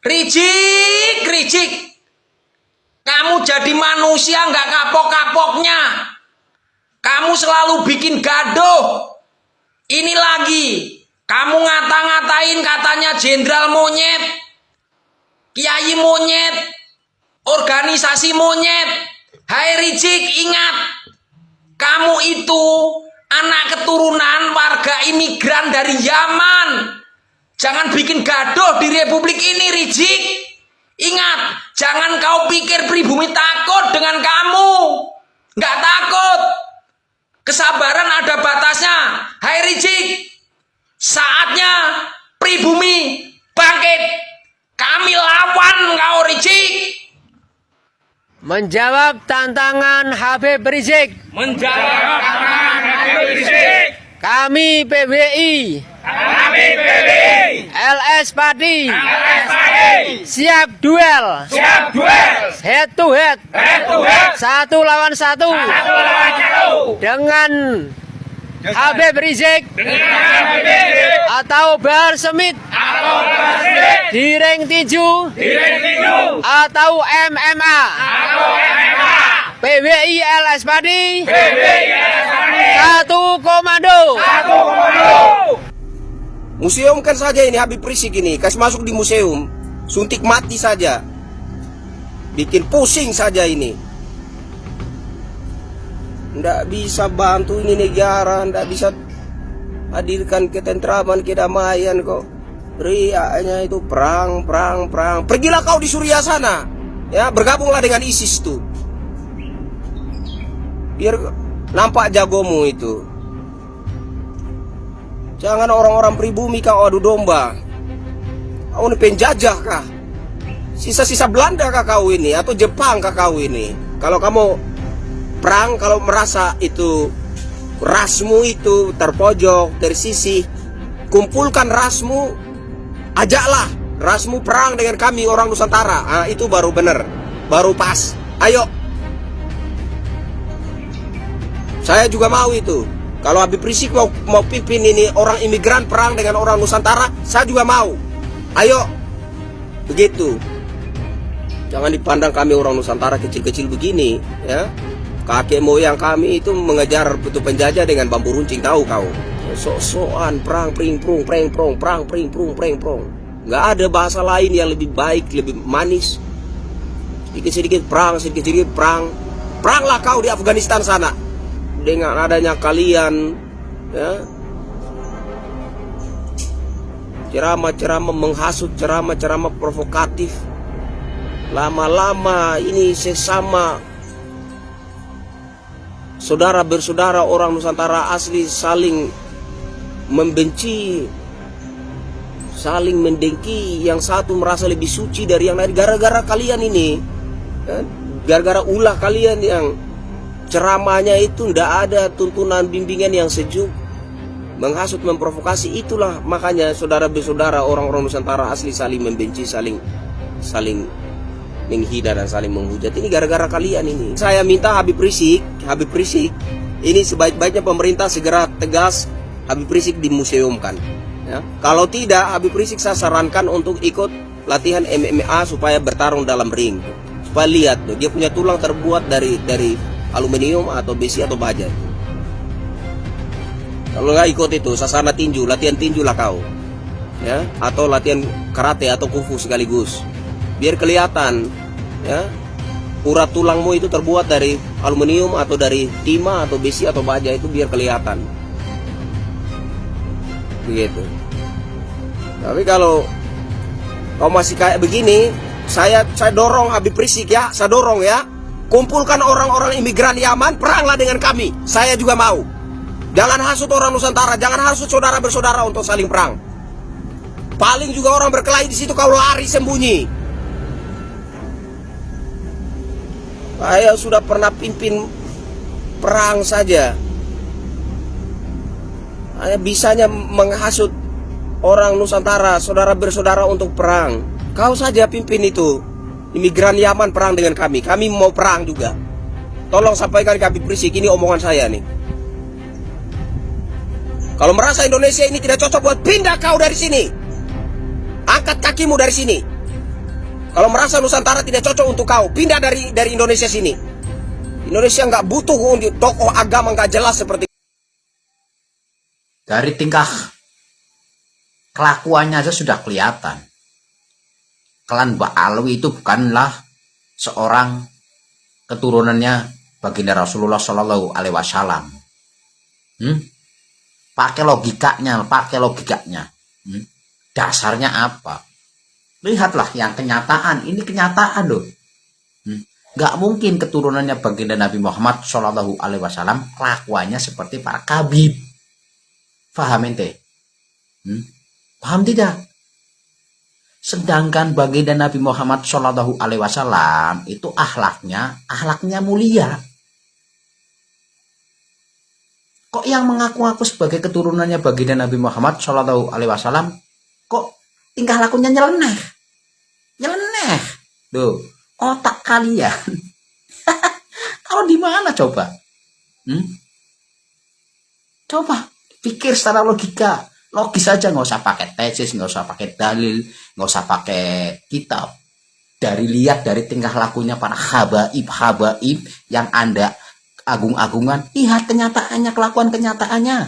Ricik, Ricik. Kamu jadi manusia nggak kapok-kapoknya. Kamu selalu bikin gaduh. Ini lagi, kamu ngata-ngatain katanya jenderal monyet, kiai monyet, organisasi monyet. Hai Ricik, ingat, kamu itu anak keturunan warga imigran dari Yaman. Jangan bikin gaduh di republik ini, Ricik. Ingat, jangan kau pikir pribumi takut dengan kamu. Nggak takut. Kesabaran ada batasnya. Hai Ricik, saatnya pribumi bangkit. Kami lawan kau, Ricik. Menjawab tantangan Habib Rizik. Menjawab tantangan Habib Rizik. Kami PBI. Kami PBI. LS Padi. LS Padi. Siap duel. Siap duel. Head to head. Head to head. 1 lawan 1. 1 lawan 1. Dengan Habib Rizik Dengan Habib Rizik. atau Bahar Smith Atau Basrit. di ring tinju Di ring tinju. atau MMA. Atau MMA. PBI LS Padi. PBI LS Padi. 1 komando. 1 komando. Museumkan saja ini Habib Rizik ini, kasih masuk di museum, suntik mati saja, bikin pusing saja ini. Nggak bisa bantu ini negara, nggak bisa hadirkan ketentraman, kedamaian kok. Riaknya itu perang. Pergilah kau di Suriah sana, ya bergabunglah dengan ISIS tuh, biar nampak jagomu itu. Jangan orang-orang pribumi kau adu domba. Kau ini penjajah kah? Sisa-sisa Belanda kah kau ini? Atau Jepang kah kau ini? Kalau kamu perang, kalau merasa itu rasmu itu terpojok, tersisih, kumpulkan rasmu, ajaklah rasmu perang dengan kami orang Nusantara. Nah, itu baru benar, baru pas. Ayo. Saya juga mau itu. Kalau Habib Rizik mau pimpin ini orang imigran perang dengan orang Nusantara, saya juga mau. Ayo, begitu. Jangan dipandang kami orang Nusantara kecil-kecil begini, ya. Kakek moyang kami itu mengejar betul penjajah dengan bambu runcing, tahu kau? Sok-sokan perang pring-prung, perang pring-prung. Nggak ada bahasa lain yang lebih baik, lebih manis. Sedikit-sedikit perang, sedikit-sedikit perang. Peranglah kau di Afghanistan sana. Dengan adanya kalian, ya, ceramah-ceramah menghasut, ceramah-ceramah provokatif, lama-lama ini sesama saudara bersaudara orang Nusantara asli saling membenci, saling mendengki. Yang satu merasa lebih suci dari yang lain gara-gara kalian ini, ya, gara-gara ulah kalian yang ceramahnya itu ndak ada tuntunan bimbingan yang sejuk, menghasut, memprovokasi. Itulah makanya saudara bersaudara orang-orang Nusantara asli saling membenci, saling menghina dan saling menghujat. Ini gara-gara kalian ini. Saya minta Habib Rizik ini sebaik-baiknya pemerintah segera tegas Habib Rizik dimuseumkan, ya. Kalau tidak, Habib Rizik saya sarankan untuk ikut latihan MMA supaya bertarung dalam ring, supaya lihat tuh, dia punya tulang terbuat dari aluminium atau besi atau baja. Kalau nggak ikut itu sasana tinju, latihan tinju lah kau, ya, atau latihan karate atau kungfu sekaligus, biar kelihatan, ya, urat tulangmu itu terbuat dari aluminium atau dari timah atau besi atau baja, itu biar kelihatan, begitu. Tapi kalau kau masih kayak begini, saya dorong Habib Rizik, ya, saya dorong, ya. Kumpulkan orang-orang imigran Yaman, peranglah dengan kami. Saya juga mau. Jangan hasut orang Nusantara, jangan hasut saudara bersaudara untuk saling perang. Paling juga orang berkelahi di situ kau lari sembunyi. Saya sudah pernah pimpin perang saja. Saya bisanya menghasut orang Nusantara, saudara bersaudara untuk perang. Kau saja pimpin itu. Imigran Yaman perang dengan kami. Kami mau perang juga. Tolong sampaikan ke Habib Rizik, ini omongan saya nih. Kalau merasa Indonesia ini tidak cocok buat, pindah kau dari sini. Angkat kakimu dari sini. Kalau merasa Nusantara tidak cocok untuk kau, pindah dari Indonesia sini. Indonesia nggak butuh untuk tokoh agama nggak jelas seperti. Dari tingkah kelakuannya aja sudah kelihatan. Klan Mbak Alwi itu bukanlah seorang keturunannya baginda Rasulullah Shallallahu Alaihi Wasallam. Pakai logikanya. Dasarnya apa? Lihatlah yang kenyataan. Ini kenyataan loh. Nggak mungkin keturunannya baginda Nabi Muhammad Shallallahu Alaihi Wasallam kelakuannya seperti para kabib. Paham ente? Paham tidak? Sedangkan baginda Nabi Muhammad Shallallahu Alaihi Wasallam itu akhlaknya mulia. Kok yang mengaku-ngaku sebagai keturunannya baginda Nabi Muhammad Shallallahu Alaihi Wasallam kok tingkah lakunya nyeleneh? Tuh, otak kalian. Kalau di mana coba? Coba pikir secara logika. Logis aja, nggak usah pakai tesis, nggak usah pakai dalil, nggak usah pakai kitab. Lihat dari tingkah lakunya para habaib yang Anda agung-agungan, lihat kenyataannya, kelakuan kenyataannya.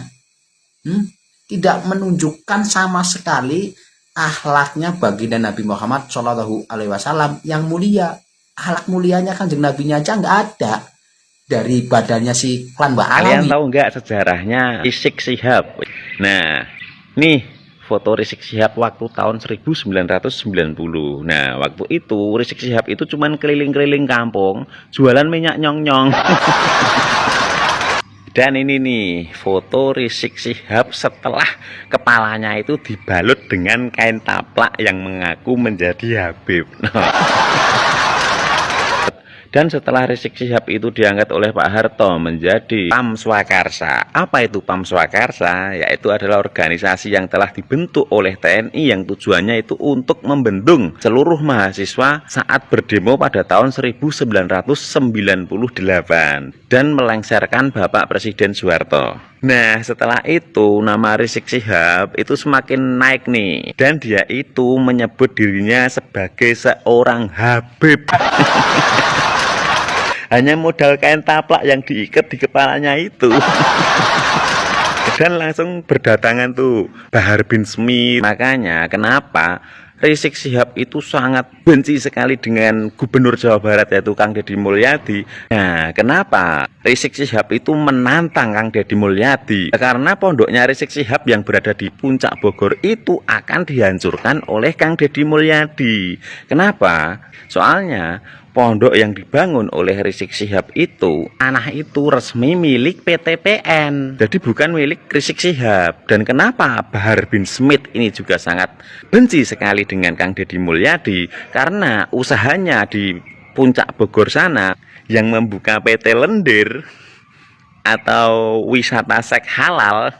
Tidak menunjukkan sama sekali akhlaknya baginda Nabi Muhammad Shallallahu Alaihi Wasallam yang mulia. Akhlak mulianya Kanjeng Nabinya aja nggak ada dari badannya si klan Mbak Alwi. Kalian tahu nggak sejarahnya Rizik Syihab? Nah, nih foto Rizik Syihab waktu tahun 1990. Nah, waktu itu Rizik Syihab itu cuman keliling-keliling kampung jualan minyak nyong-nyong. Dan ini nih foto Rizik Syihab setelah kepalanya itu dibalut dengan kain taplak yang mengaku menjadi Habib. Dan setelah Rizik Syihab itu diangkat oleh Pak Harto menjadi Pam Swakarsa. Apa itu Pam Swakarsa? Yaitu adalah organisasi yang telah dibentuk oleh TNI yang tujuannya itu untuk membendung seluruh mahasiswa saat berdemo pada tahun 1998 dan melengsarkan Bapak Presiden Soeharto. Nah, setelah itu nama Rizik Syihab itu semakin naik nih, dan dia itu menyebut dirinya sebagai seorang Habib. Hanya modal kain taplak yang diikat di kepalanya itu. Dan langsung berdatangan tuh Bahar bin Smith. Makanya kenapa Rizik Syihab itu sangat benci sekali dengan Gubernur Jawa Barat yaitu Kang Deddy Mulyadi. Nah, kenapa Rizik Syihab itu menantang Kang Deddy Mulyadi? Karena pondoknya Rizik Syihab yang berada di puncak Bogor itu akan dihancurkan oleh Kang Deddy Mulyadi. Kenapa? Soalnya pondok yang dibangun oleh Rizik Syihab itu, tanah itu resmi milik PT PN. Jadi bukan milik Rizik Syihab. Dan kenapa Bahar bin Smith ini juga sangat benci sekali dengan Kang Deddy Mulyadi? Karena usahanya di puncak Bogor sana yang membuka PT Lendir atau wisata seks halal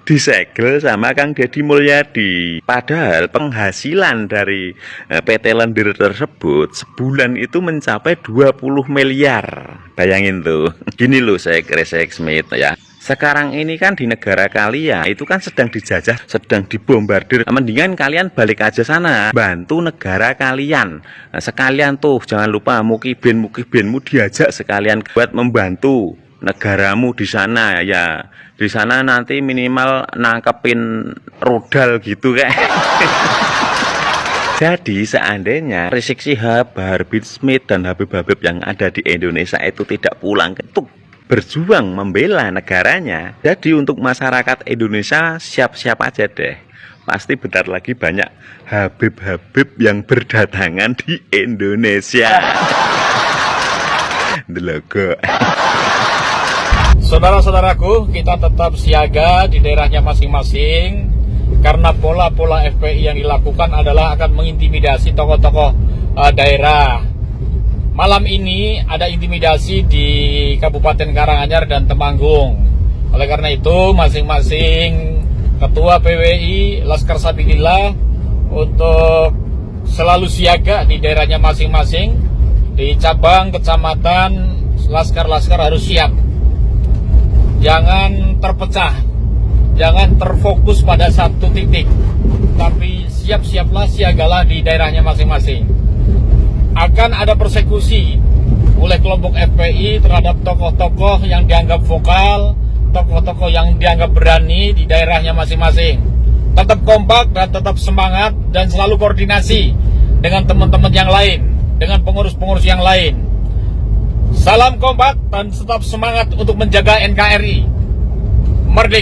disegel sama Kang Deddy Mulyadi. Padahal penghasilan dari PT Lendir tersebut sebulan itu mencapai 20 miliar. Bayangin tuh. Gini loh Rizik Smith ya. Sekarang ini kan di negara kalian itu kan sedang dijajah, sedang dibombardir. Mendingan kalian balik aja sana, bantu negara kalian. Nah, sekalian tuh jangan lupa mukibinmu diajak sekalian buat membantu negaramu di sana ya. Di sana nanti minimal nangkepin rudal gitu kayak. Jadi seandainya Rizik Syihab, Bahar bin Smith dan Habib-habib yang ada di Indonesia itu tidak pulang untuk berjuang membela negaranya, jadi untuk masyarakat Indonesia siap-siap aja deh. Pasti bentar lagi banyak Habib-habib yang berdatangan di Indonesia. Delogo. Saudara-saudaraku, kita tetap siaga di daerahnya masing-masing karena pola-pola FPI yang dilakukan adalah akan mengintimidasi tokoh-tokoh daerah. Malam ini ada intimidasi di Kabupaten Karanganyar dan Temanggung. Oleh karena itu, masing-masing ketua PWI Laskar Sabilillah untuk selalu siaga di daerahnya masing-masing. Di cabang, kecamatan, laskar-laskar harus siap. Jangan terpecah, jangan terfokus pada satu titik. tapi siap-siaplah, siagalah di daerahnya masing-masing. Akan ada persekusi oleh kelompok FPI terhadap tokoh-tokoh yang dianggap vokal, tokoh-tokoh yang dianggap berani di daerahnya masing-masing. Tetap kompak dan tetap semangat dan selalu koordinasi dengan teman-teman yang lain, dengan pengurus-pengurus yang lain. Salam kompak dan tetap semangat untuk menjaga NKRI. Merdeka!